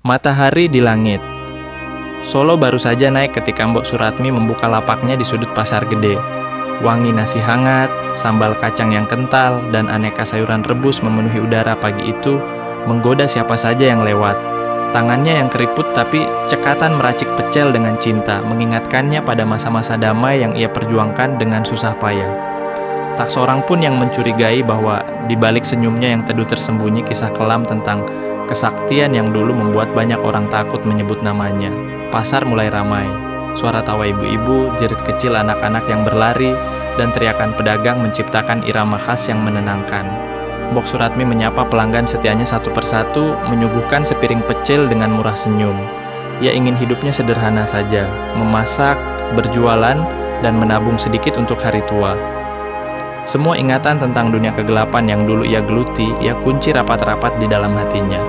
Matahari di langit. Solo baru saja naik ketika Mbok Suratmi membuka lapaknya di sudut pasar gede. Wangi nasi hangat, sambal kacang yang kental, dan aneka sayuran rebus memenuhi udara pagi itu menggoda siapa saja yang lewat. Tangannya yang keriput tapi cekatan meracik pecel dengan cinta, mengingatkannya pada masa-masa damai yang ia perjuangkan dengan susah payah. Tak seorang pun yang mencurigai bahwa di balik senyumnya yang teduh tersembunyi kisah kelam tentang kesaktian yang dulu membuat banyak orang takut menyebut namanya. Pasar mulai ramai. Suara tawa ibu-ibu, jerit kecil anak-anak yang berlari, dan teriakan pedagang menciptakan irama khas yang menenangkan. Mbok Suratmi menyapa pelanggan setianya satu persatu, menyuguhkan sepiring pecel dengan murah senyum. Ia ingin hidupnya sederhana saja, memasak, berjualan, dan menabung sedikit untuk hari tua. Semua ingatan tentang dunia kegelapan yang dulu ia geluti, ia kunci rapat-rapat di dalam hatinya.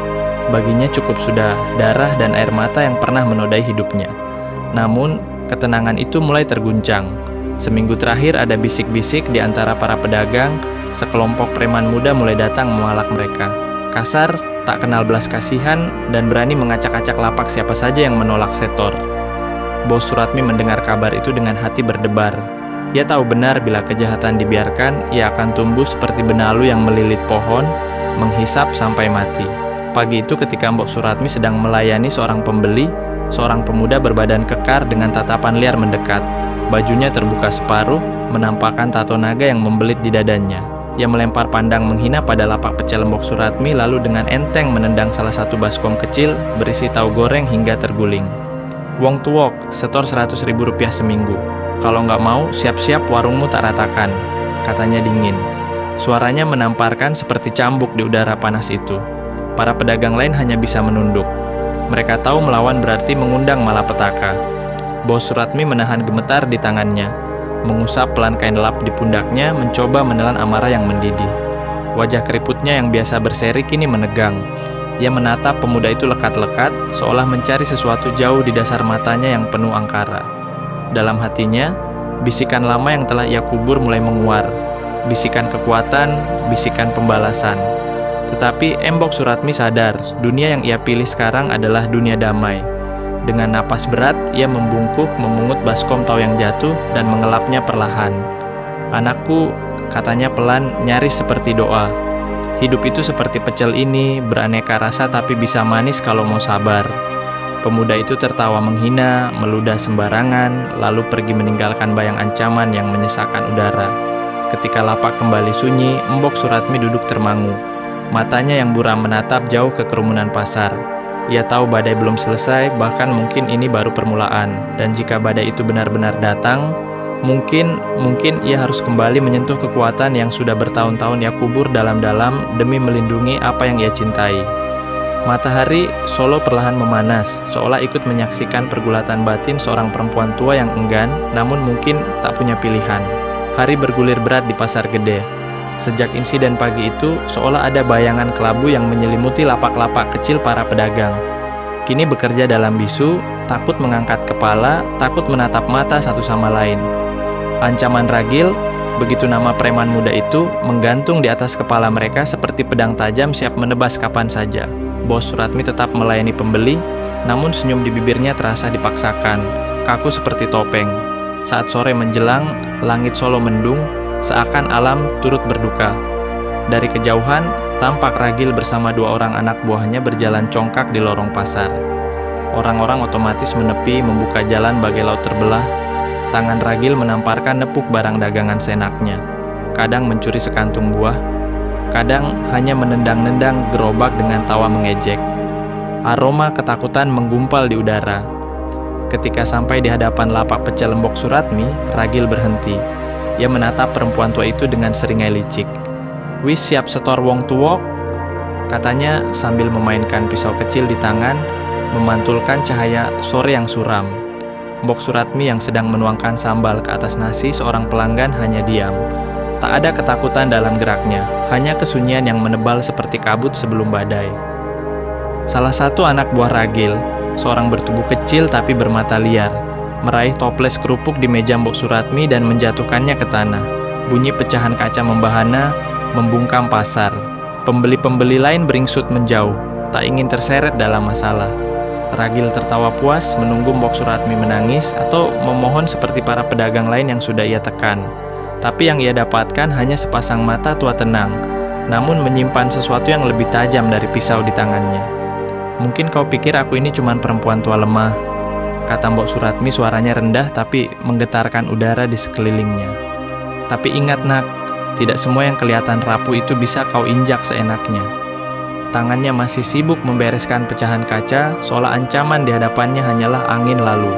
Baginya cukup sudah darah dan air mata yang pernah menodai hidupnya. Namun, ketenangan itu mulai terguncang. Seminggu terakhir ada bisik-bisik di antara para pedagang, sekelompok preman muda mulai datang memalak mereka. Kasar, tak kenal belas kasihan, dan berani mengacak-acak lapak siapa saja yang menolak setor. Bos Suratmi mendengar kabar itu dengan hati berdebar. Ia tahu benar bila kejahatan dibiarkan, ia akan tumbuh seperti benalu yang melilit pohon, menghisap sampai mati. Pagi itu ketika Mbok Suratmi sedang melayani seorang pembeli, seorang pemuda berbadan kekar dengan tatapan liar mendekat. Bajunya terbuka separuh, menampakkan tato naga yang membelit di dadanya. Ia melempar pandang menghina pada lapak pecel Mbok Suratmi lalu dengan enteng menendang salah satu baskom kecil berisi tahu goreng hingga terguling. "Wong tuwok, setor Rp100.000 seminggu. Kalau nggak mau, siap-siap warungmu tak ratakan," katanya dingin. Suaranya menamparkan seperti cambuk di udara panas itu. Para pedagang lain hanya bisa menunduk. Mereka tahu melawan berarti mengundang malapetaka. Bos Suratmi menahan gemetar di tangannya, mengusap pelan kain lap di pundaknya, mencoba menelan amarah yang mendidih. Wajah keriputnya yang biasa berseri kini menegang. Ia menatap pemuda itu lekat-lekat, seolah mencari sesuatu jauh di dasar matanya yang penuh angkara. Dalam hatinya, bisikan lama yang telah ia kubur mulai menguar. Bisikan kekuatan, bisikan pembalasan. Tetapi Mbok Suratmi sadar, dunia yang ia pilih sekarang adalah dunia damai. Dengan napas berat, ia membungkuk, memungut baskom tahu yang jatuh, dan mengelapnya perlahan. "Anakku," katanya pelan, nyaris seperti doa. "Hidup itu seperti pecel ini, beraneka rasa tapi bisa manis kalau mau sabar." Pemuda itu tertawa menghina, meludah sembarangan, lalu pergi meninggalkan bayang ancaman yang menyesakkan udara. Ketika lapak kembali sunyi, Mbok Suratmi duduk termangu. Matanya yang buram menatap jauh ke kerumunan pasar. Ia tahu badai belum selesai, bahkan mungkin ini baru permulaan. Dan jika badai itu benar-benar datang, mungkin ia harus kembali menyentuh kekuatan yang sudah bertahun-tahun ia kubur dalam-dalam demi melindungi apa yang ia cintai. Matahari Solo perlahan memanas, seolah ikut menyaksikan pergulatan batin seorang perempuan tua yang enggan, namun mungkin tak punya pilihan. Hari bergulir berat di pasar gede. Sejak insiden pagi itu, seolah ada bayangan kelabu yang menyelimuti lapak-lapak kecil para pedagang. Kini bekerja dalam bisu, takut mengangkat kepala, takut menatap mata satu sama lain. Ancaman ragil, begitu nama preman muda itu, menggantung di atas kepala mereka seperti pedang tajam siap menebas kapan saja. Bos Suratmi tetap melayani pembeli, namun senyum di bibirnya terasa dipaksakan, kaku seperti topeng. Saat sore menjelang, langit Solo mendung, seakan alam turut berduka. Dari kejauhan, tampak Ragil bersama dua orang anak buahnya berjalan congkak di lorong pasar. Orang-orang otomatis menepi, membuka jalan bagai laut terbelah. Tangan Ragil menamparkan nepuk barang dagangan seenaknya. Kadang mencuri sekantung buah, kadang hanya menendang-nendang gerobak dengan tawa mengejek. Aroma ketakutan menggumpal di udara. Ketika sampai di hadapan lapak pecel Mbok Suratmi, Ragil berhenti. Ia menatap perempuan tua itu dengan seringai licik. "Wis siap setor wong tuwok?" katanya sambil memainkan pisau kecil di tangan, memantulkan cahaya sore yang suram. Mbok Suratmi yang sedang menuangkan sambal ke atas nasi seorang pelanggan hanya diam. Tak ada ketakutan dalam geraknya, hanya kesunyian yang menebal seperti kabut sebelum badai. Salah satu anak buah Ragil, seorang bertubuh kecil tapi bermata liar, meraih toples kerupuk di meja Mbok Suratmi dan menjatuhkannya ke tanah. Bunyi pecahan kaca membahana, membungkam pasar. Pembeli-pembeli lain beringsut menjauh. tak ingin terseret dalam masalah. Ragil tertawa puas menunggu Mbok Suratmi menangis atau memohon seperti para pedagang lain yang sudah ia tekan. Tapi yang ia dapatkan hanya sepasang mata tua tenang, namun menyimpan sesuatu yang lebih tajam dari pisau di tangannya. "Mungkin kau pikir aku ini cuma perempuan tua lemah," kata Mbok Suratmi, suaranya rendah tapi menggetarkan udara di sekelilingnya. "Tapi ingat nak, tidak semua yang kelihatan rapuh itu bisa kau injak seenaknya." Tangannya masih sibuk membereskan pecahan kaca, seolah ancaman di hadapannya hanyalah angin lalu.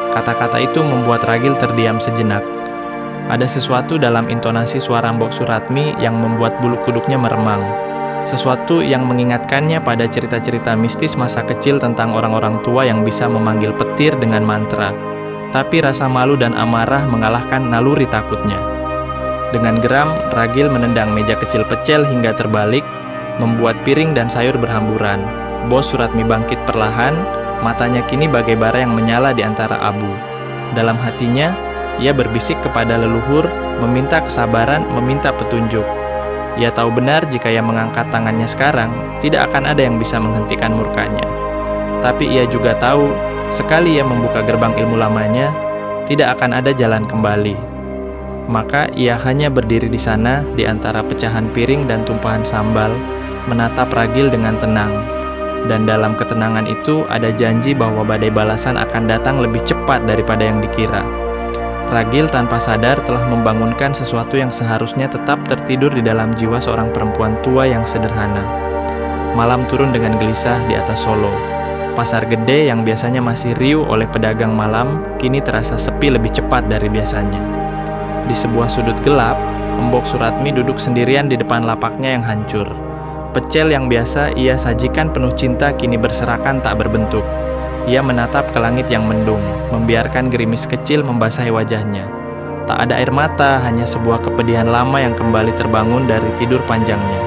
Kata-kata itu membuat Ragil terdiam sejenak. Ada sesuatu dalam intonasi suara Mbok Suratmi yang membuat bulu kuduknya meremang. Sesuatu yang mengingatkannya pada cerita-cerita mistis masa kecil tentang orang-orang tua yang bisa memanggil petir dengan mantra. Tapi rasa malu dan amarah mengalahkan naluri takutnya. Dengan geram, Ragil menendang meja kecil pecel hingga terbalik, membuat piring dan sayur berhamburan. Bos Suratmi bangkit perlahan, matanya kini bagai bara yang menyala di antara abu. Dalam hatinya, ia berbisik kepada leluhur, meminta kesabaran, meminta petunjuk. Ia tahu benar jika ia mengangkat tangannya sekarang, tidak akan ada yang bisa menghentikan murkanya. Tapi ia juga tahu, sekali ia membuka gerbang ilmu lamanya, tidak akan ada jalan kembali. Maka ia hanya berdiri di sana, di antara pecahan piring dan tumpahan sambal, menatap Ragil dengan tenang. Dan dalam ketenangan itu ada janji bahwa badai balasan akan datang lebih cepat daripada yang dikira. Ragil tanpa sadar telah membangunkan sesuatu yang seharusnya tetap tertidur di dalam jiwa seorang perempuan tua yang sederhana. Malam turun dengan gelisah di atas Solo. Pasar gede yang biasanya masih riuh oleh pedagang malam, kini terasa sepi lebih cepat dari biasanya. Di sebuah sudut gelap, Mbok Suratmi duduk sendirian di depan lapaknya yang hancur. Pecel yang biasa ia sajikan penuh cinta kini berserakan tak berbentuk. Ia menatap ke langit yang mendung, membiarkan gerimis kecil membasahi wajahnya. Tak ada air mata, hanya sebuah kepedihan lama yang kembali terbangun dari tidur panjangnya.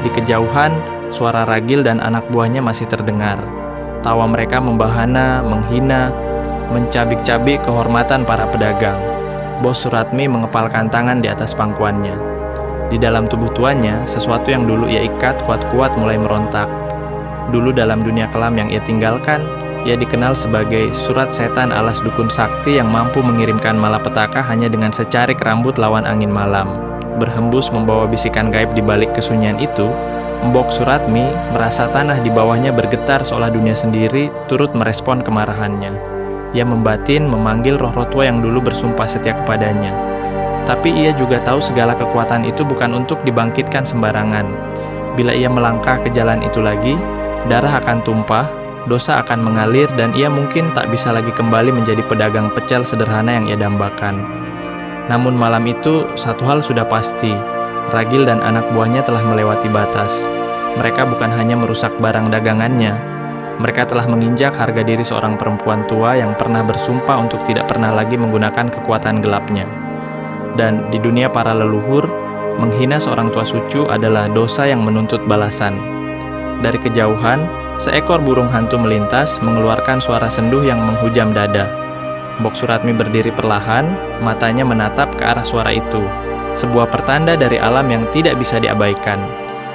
Di kejauhan, suara Ragil dan anak buahnya masih terdengar. Tawa mereka membahana, menghina, mencabik-cabik kehormatan para pedagang. Bos Suratmi mengepalkan tangan di atas pangkuannya. Di dalam tubuh tuanya, sesuatu yang dulu ia ikat kuat-kuat mulai merontak. Dulu dalam dunia kelam yang ia tinggalkan, ia dikenal sebagai surat setan alas dukun sakti yang mampu mengirimkan malapetaka hanya dengan secarik rambut lawan angin malam. Berhembus membawa bisikan gaib di balik kesunyian itu, Mbok Suratmi merasa tanah di bawahnya bergetar seolah dunia sendiri turut merespon kemarahannya. Ia membatin memanggil roh-roh tua yang dulu bersumpah setia kepadanya. Tapi ia juga tahu segala kekuatan itu bukan untuk dibangkitkan sembarangan. Bila ia melangkah ke jalan itu lagi, darah akan tumpah, dosa akan mengalir, dan ia mungkin tak bisa lagi kembali menjadi pedagang pecel sederhana yang ia dambakan. Namun malam itu, satu hal sudah pasti, Ragil dan anak buahnya telah melewati batas. Mereka bukan hanya merusak barang dagangannya, mereka telah menginjak harga diri seorang perempuan tua yang pernah bersumpah untuk tidak pernah lagi menggunakan kekuatan gelapnya. Dan di dunia para leluhur, menghina seorang tua sucu adalah dosa yang menuntut balasan. Dari kejauhan, seekor burung hantu melintas mengeluarkan suara senduh yang menghujam dada. Mbok Suratmi berdiri perlahan, matanya menatap ke arah suara itu. Sebuah pertanda dari alam yang tidak bisa diabaikan.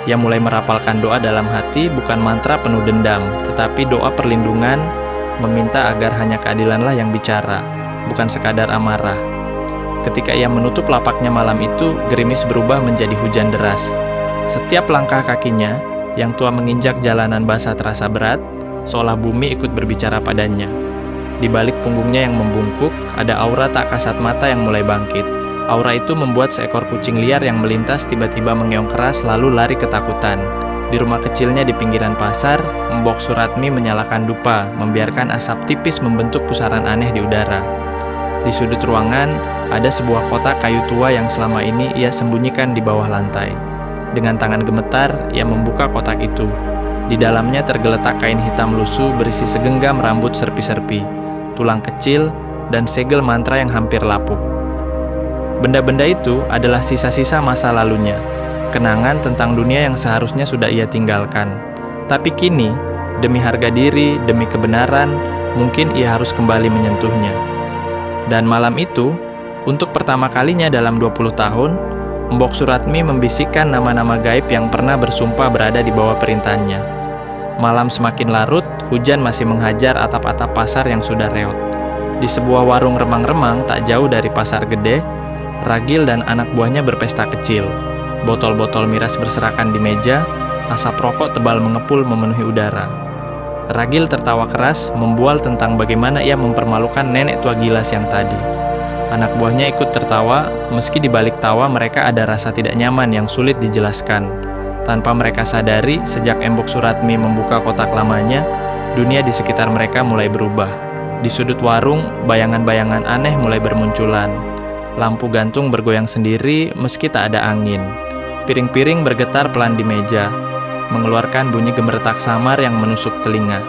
Ia mulai merapalkan doa dalam hati, bukan mantra penuh dendam, tetapi doa perlindungan, meminta agar hanya keadilanlah yang bicara, bukan sekadar amarah. Ketika ia menutup lapaknya malam itu, gerimis berubah menjadi hujan deras. Setiap langkah kakinya, yang tua menginjak jalanan basah terasa berat, seolah bumi ikut berbicara padanya. Di balik punggungnya yang membungkuk, ada aura tak kasat mata yang mulai bangkit. Aura itu membuat seekor kucing liar yang melintas tiba-tiba mengeong keras lalu lari ketakutan. Di rumah kecilnya di pinggiran pasar, Mbok Suratmi menyalakan dupa, membiarkan asap tipis membentuk pusaran aneh di udara. Di sudut ruangan, ada sebuah kotak kayu tua yang selama ini ia sembunyikan di bawah lantai. Dengan tangan gemetar, ia membuka kotak itu. Di dalamnya tergeletak kain hitam lusuh berisi segenggam rambut serpi-serpi, tulang kecil, dan segel mantra yang hampir lapuk. Benda-benda itu adalah sisa-sisa masa lalunya, kenangan tentang dunia yang seharusnya sudah ia tinggalkan. Tapi kini, demi harga diri, demi kebenaran, mungkin ia harus kembali menyentuhnya. Dan malam itu, untuk pertama kalinya dalam 20 tahun, Mbok Suratmi membisikkan nama-nama gaib yang pernah bersumpah berada di bawah perintahnya. Malam semakin larut, hujan masih menghajar atap-atap pasar yang sudah reot. Di sebuah warung remang-remang tak jauh dari pasar gede, Ragil dan anak buahnya berpesta kecil. Botol-botol miras berserakan di meja, asap rokok tebal mengepul memenuhi udara. Ragil tertawa keras, membual tentang bagaimana ia mempermalukan nenek tua gilas yang tadi. Anak buahnya ikut tertawa, meski di balik tawa mereka ada rasa tidak nyaman yang sulit dijelaskan. Tanpa mereka sadari, sejak Embok Suratmi membuka kotak lamanya, dunia di sekitar mereka mulai berubah. Di sudut warung, bayangan-bayangan aneh mulai bermunculan. Lampu gantung bergoyang sendiri meski tak ada angin. Piring-piring bergetar pelan di meja, mengeluarkan bunyi gemeretak samar yang menusuk telinga.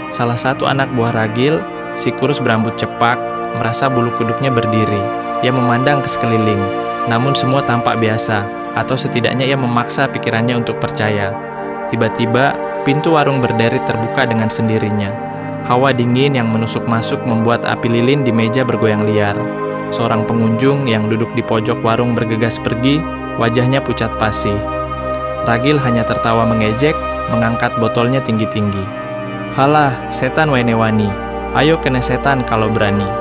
Salah satu anak buah Ragil, si kurus berambut cepak, merasa bulu kuduknya berdiri. Ia memandang ke sekeliling, namun semua tampak biasa. Atau setidaknya ia memaksa pikirannya untuk percaya. Tiba-tiba, pintu warung berderet terbuka dengan sendirinya. Hawa dingin yang menusuk masuk membuat api lilin di meja bergoyang liar. Seorang pengunjung yang duduk di pojok warung bergegas pergi, wajahnya pucat pasi. Ragil hanya tertawa mengejek, mengangkat botolnya tinggi-tinggi. "Halah, setan Wainewani, ayo kena setan kalau berani."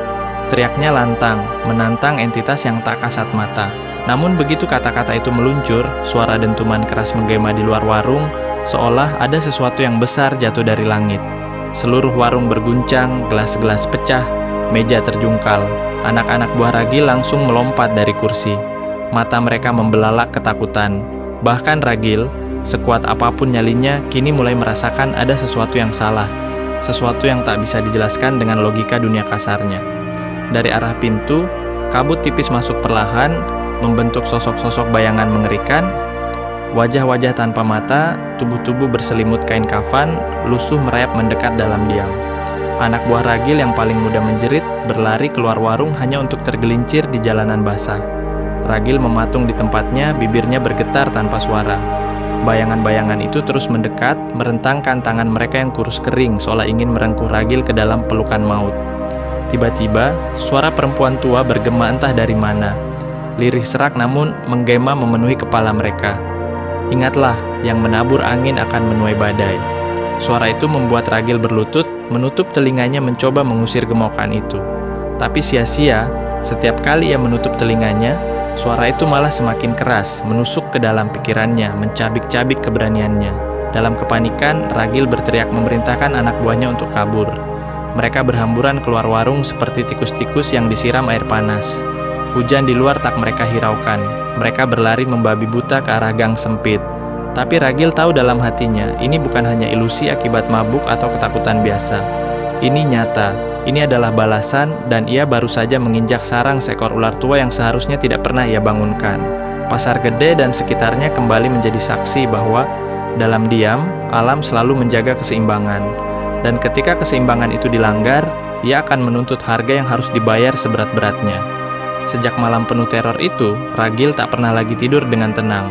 Teriaknya lantang, menantang entitas yang tak kasat mata. Namun begitu kata-kata itu meluncur, suara dentuman keras menggema di luar warung, seolah ada sesuatu yang besar jatuh dari langit. Seluruh warung berguncang, gelas-gelas pecah, meja terjungkal. Anak-anak buah Ragil langsung melompat dari kursi. Mata mereka membelalak ketakutan. Bahkan Ragil, sekuat apapun nyalinya, kini mulai merasakan ada sesuatu yang salah. Sesuatu yang tak bisa dijelaskan dengan logika dunia kasarnya. Dari arah pintu, kabut tipis masuk perlahan, membentuk sosok-sosok bayangan mengerikan, wajah-wajah tanpa mata, tubuh-tubuh berselimut kain kafan, lusuh merayap mendekat dalam diam. Anak buah Ragil yang paling muda menjerit, berlari keluar warung hanya untuk tergelincir di jalanan basah. Ragil mematung di tempatnya, bibirnya bergetar tanpa suara. Bayangan-bayangan itu terus mendekat, merentangkan tangan mereka yang kurus kering, seolah ingin merengkuh Ragil ke dalam pelukan maut. Tiba-tiba, suara perempuan tua bergema entah dari mana. Lirih serak namun menggema memenuhi kepala mereka. "Ingatlah, yang menabur angin akan menuai badai." Suara itu membuat Ragil berlutut, menutup telinganya mencoba mengusir gemokan itu. Tapi sia-sia, setiap kali ia menutup telinganya, suara itu malah semakin keras, menusuk ke dalam pikirannya, mencabik-cabik keberaniannya. Dalam kepanikan, Ragil berteriak memerintahkan anak buahnya untuk kabur. Mereka berhamburan keluar warung seperti tikus-tikus yang disiram air panas. Hujan di luar tak mereka hiraukan. Mereka berlari membabi buta ke arah gang sempit. Tapi Ragil tahu dalam hatinya, ini bukan hanya ilusi akibat mabuk atau ketakutan biasa. Ini nyata, ini adalah balasan, dan ia baru saja menginjak sarang seekor ular tua yang seharusnya tidak pernah ia bangunkan. Pasar Gede dan sekitarnya kembali menjadi saksi bahwa dalam diam, alam selalu menjaga keseimbangan. Dan ketika keseimbangan itu dilanggar, ia akan menuntut harga yang harus dibayar seberat-beratnya. Sejak malam penuh teror itu, Ragil tak pernah lagi tidur dengan tenang.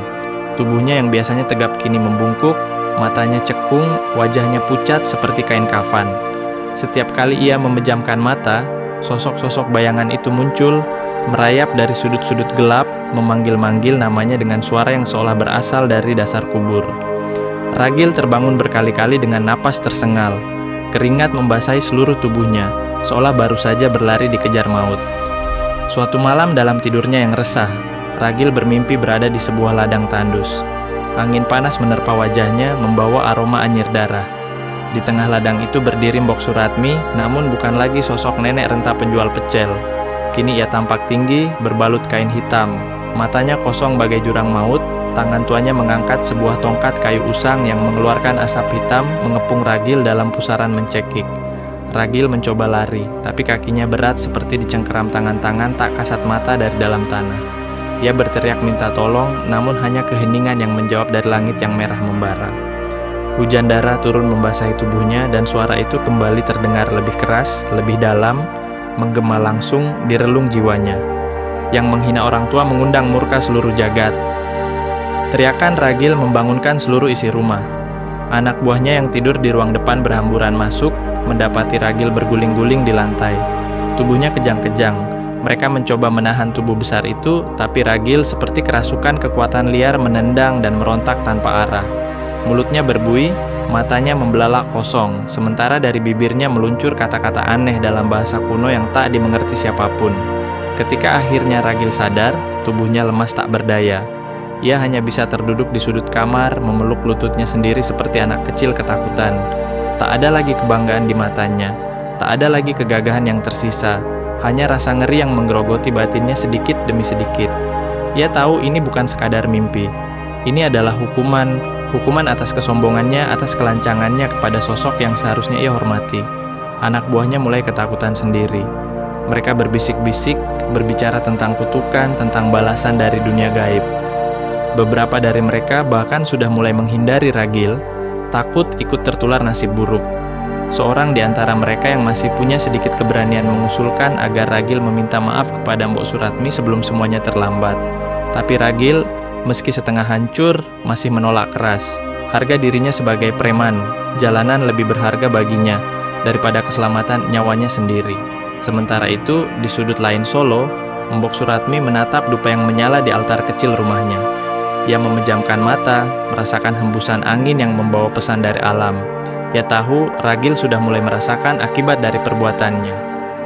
Tubuhnya yang biasanya tegap kini membungkuk, matanya cekung, wajahnya pucat seperti kain kafan. Setiap kali ia memejamkan mata, sosok-sosok bayangan itu muncul, merayap dari sudut-sudut gelap, memanggil-manggil namanya dengan suara yang seolah berasal dari dasar kubur. Ragil terbangun berkali-kali dengan napas tersengal. Keringat membasahi seluruh tubuhnya, seolah baru saja berlari dikejar maut. Suatu malam dalam tidurnya yang resah, Ragil bermimpi berada di sebuah ladang tandus. Angin panas menerpa wajahnya, membawa aroma anyir darah. Di tengah ladang itu berdiri Mbok Suratmi, namun bukan lagi sosok nenek renta penjual pecel. Kini ia tampak tinggi, berbalut kain hitam. Matanya kosong bagai jurang maut, tangan tuanya mengangkat sebuah tongkat kayu usang yang mengeluarkan asap hitam mengepung Ragil dalam pusaran mencekik. Ragil mencoba lari, tapi kakinya berat seperti dicengkeram tangan-tangan tak kasat mata dari dalam tanah. Ia berteriak minta tolong, namun hanya keheningan yang menjawab dari langit yang merah membara. Hujan darah turun membasahi tubuhnya dan suara itu kembali terdengar lebih keras, lebih dalam, menggema langsung di relung jiwanya. Yang menghina orang tua mengundang murka seluruh jagat. Teriakan Ragil membangunkan seluruh isi rumah. Anak buahnya yang tidur di ruang depan berhamburan masuk, mendapati Ragil berguling-guling di lantai. Tubuhnya kejang-kejang. Mereka mencoba menahan tubuh besar itu, tapi Ragil seperti kerasukan kekuatan liar menendang dan merontak tanpa arah. Mulutnya berbuih, matanya membelalak kosong, sementara dari bibirnya meluncur kata-kata aneh dalam bahasa kuno yang tak dimengerti siapapun. Ketika akhirnya Ragil sadar, tubuhnya lemas tak berdaya. Ia hanya bisa terduduk di sudut kamar, memeluk lututnya sendiri seperti anak kecil ketakutan. Tak ada lagi kebanggaan di matanya, tak ada lagi kegagahan yang tersisa, hanya rasa ngeri yang menggerogoti batinnya sedikit demi sedikit. Ia tahu ini bukan sekadar mimpi. Ini adalah hukuman atas kesombongannya, atas kelancangannya kepada sosok yang seharusnya ia hormati. Anak buahnya mulai ketakutan sendiri. Mereka berbisik-bisik, berbicara tentang kutukan, tentang balasan dari dunia gaib. Beberapa dari mereka bahkan sudah mulai menghindari Ragil, takut ikut tertular nasib buruk. Seorang di antara mereka yang masih punya sedikit keberanian mengusulkan agar Ragil meminta maaf kepada Mbok Suratmi sebelum semuanya terlambat. Tapi Ragil, meski setengah hancur, masih menolak keras. Harga dirinya sebagai preman, jalanan lebih berharga baginya daripada keselamatan nyawanya sendiri. Sementara itu, di sudut lain Solo, Mbok Suratmi menatap dupa yang menyala di altar kecil rumahnya. Ia memejamkan mata, merasakan hembusan angin yang membawa pesan dari alam. Ia tahu Ragil sudah mulai merasakan akibat dari perbuatannya.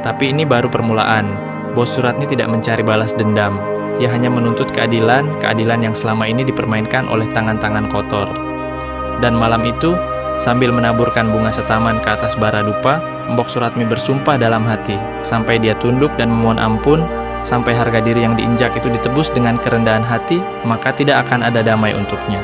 Tapi ini baru permulaan. Bos Suratmi tidak mencari balas dendam. Ia hanya menuntut keadilan yang selama ini dipermainkan oleh tangan-tangan kotor. Dan malam itu, sambil menaburkan bunga setaman ke atas bara dupa, Mbok Suratmi bersumpah dalam hati, sampai dia tunduk dan memohon ampun. Sampai harga diri yang diinjak itu ditebus dengan kerendahan hati, maka tidak akan ada damai untuknya.